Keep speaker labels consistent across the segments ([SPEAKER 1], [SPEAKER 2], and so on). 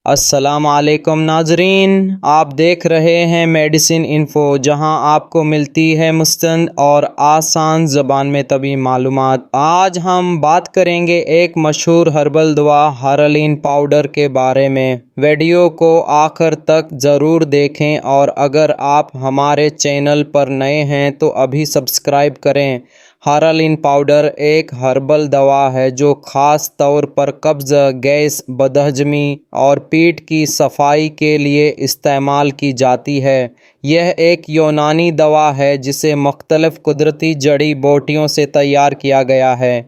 [SPEAKER 1] السلام علیکم ناظرین، آپ دیکھ رہے ہیں میڈیسن انفو، جہاں آپ کو ملتی ہے مستند اور آسان زبان میں طبی معلومات۔ آج ہم بات کریں گے ایک مشہور ہربل دوا ہارالین پاؤڈر کے بارے میں۔ ویڈیو کو آخر تک ضرور دیکھیں، اور اگر آپ ہمارے چینل پر نئے ہیں تو ابھی سبسکرائب کریں۔ ہارالین پاؤڈر ایک ہربل دوا ہے جو خاص طور پر قبض، گیس، بدہضمی اور پیٹ کی صفائی کے لیے استعمال کی جاتی ہے۔ یہ ایک یونانی دوا ہے جسے مختلف قدرتی جڑی بوٹیوں سے تیار کیا گیا ہے۔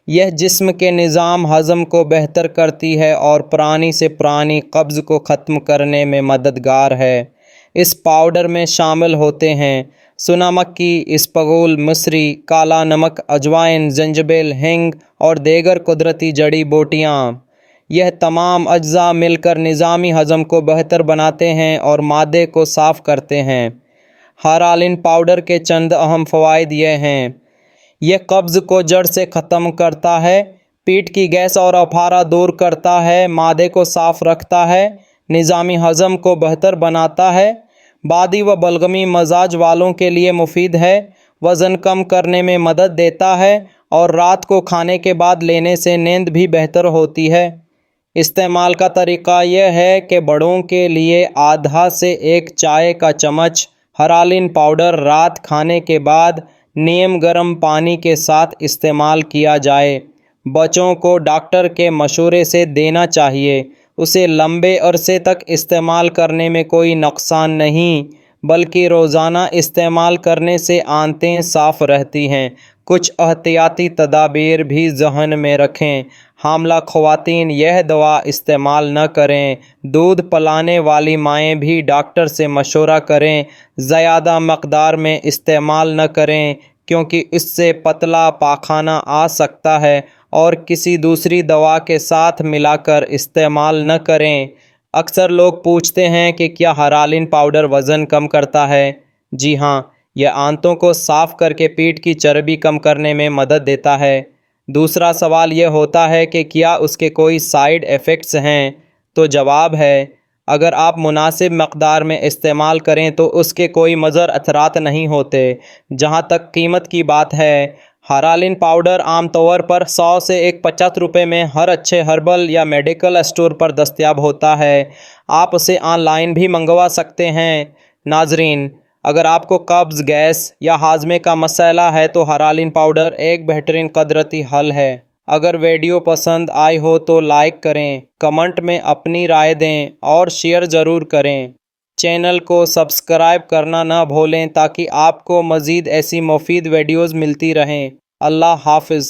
[SPEAKER 1] یہ جسم کے نظام ہضم کو بہتر کرتی ہے اور پرانی سے پرانی قبض کو ختم کرنے میں مددگار ہے۔ اس پاؤڈر میں شامل ہوتے ہیں سونا مکھی، اسپغول، مصری، کالا نمک، اجوائن، زنجبیل، ہینگ اور دیگر قدرتی جڑی بوٹیاں۔ یہ تمام اجزاء مل کر نظامی ہضم کو بہتر بناتے ہیں اور معدے کو صاف کرتے ہیں۔ ہارالین پاؤڈر کے چند اہم فوائد یہ ہیں۔ یہ قبض کو جڑ سے ختم کرتا ہے، پیٹ کی گیس اور اپارہ دور کرتا ہے، معدے کو صاف رکھتا ہے، نظامی ہضم کو بہتر بناتا ہے، بادی و بلغمی مزاج والوں کے لیے مفید ہے، وزن کم کرنے میں مدد دیتا ہے اور رات کو کھانے کے بعد لینے سے نیند بھی بہتر ہوتی ہے۔ استعمال کا طریقہ یہ ہے کہ بڑوں کے لیے آدھا سے ایک چائے کا چمچ ہارالین پاؤڈر رات کھانے کے بعد نیم گرم پانی کے ساتھ استعمال کیا جائے۔ بچوں کو ڈاکٹر کے مشورے سے دینا چاہیے۔ اسے لمبے عرصے تک استعمال کرنے میں کوئی نقصان نہیں، بلکہ روزانہ استعمال کرنے سے آنتیں صاف رہتی ہیں۔ کچھ احتیاطی تدابیر بھی ذہن میں رکھیں۔ حاملہ خواتین یہ دوا استعمال نہ کریں۔ دودھ پلانے والی مائیں بھی ڈاکٹر سے مشورہ کریں۔ زیادہ مقدار میں استعمال نہ کریں، کیونکہ اس سے پتلا پاخانہ آ سکتا ہے، اور کسی دوسری دوا کے ساتھ ملا کر استعمال نہ کریں۔ اکثر لوگ پوچھتے ہیں کہ کیا ہارالین پاؤڈر وزن کم کرتا ہے؟ جی ہاں، یہ آنتوں کو صاف کر کے پیٹ کی چربی کم کرنے میں مدد دیتا ہے۔ دوسرا سوال یہ ہوتا ہے کہ کیا اس کے کوئی سائیڈ ایفیکٹس ہیں؟ تو جواب ہے، اگر آپ مناسب مقدار میں استعمال کریں تو اس کے کوئی مضر اثرات نہیں ہوتے۔ جہاں تک قیمت کی بات ہے، ہارالین پاؤڈر عام طور پر 100 سے 150 روپے میں ہر اچھے ہربل یا میڈیکل اسٹور پر دستیاب ہوتا ہے۔ آپ اسے آن لائن بھی منگوا سکتے ہیں۔ ناظرین، اگر آپ کو قبض، گیس یا ہاضمے کا مسئلہ ہے تو ہارالین پاؤڈر ایک بہترین قدرتی حل ہے۔ اگر ویڈیو پسند آئی ہو تو لائک کریں، کمنٹ میں اپنی رائے دیں اور شیئر ضرور کریں۔ چینل کو سبسکرائب کرنا نہ بھولیں تاکہ آپ کو مزید ایسی مفید ویڈیوز ملتی رہیں۔ اللہ حافظ۔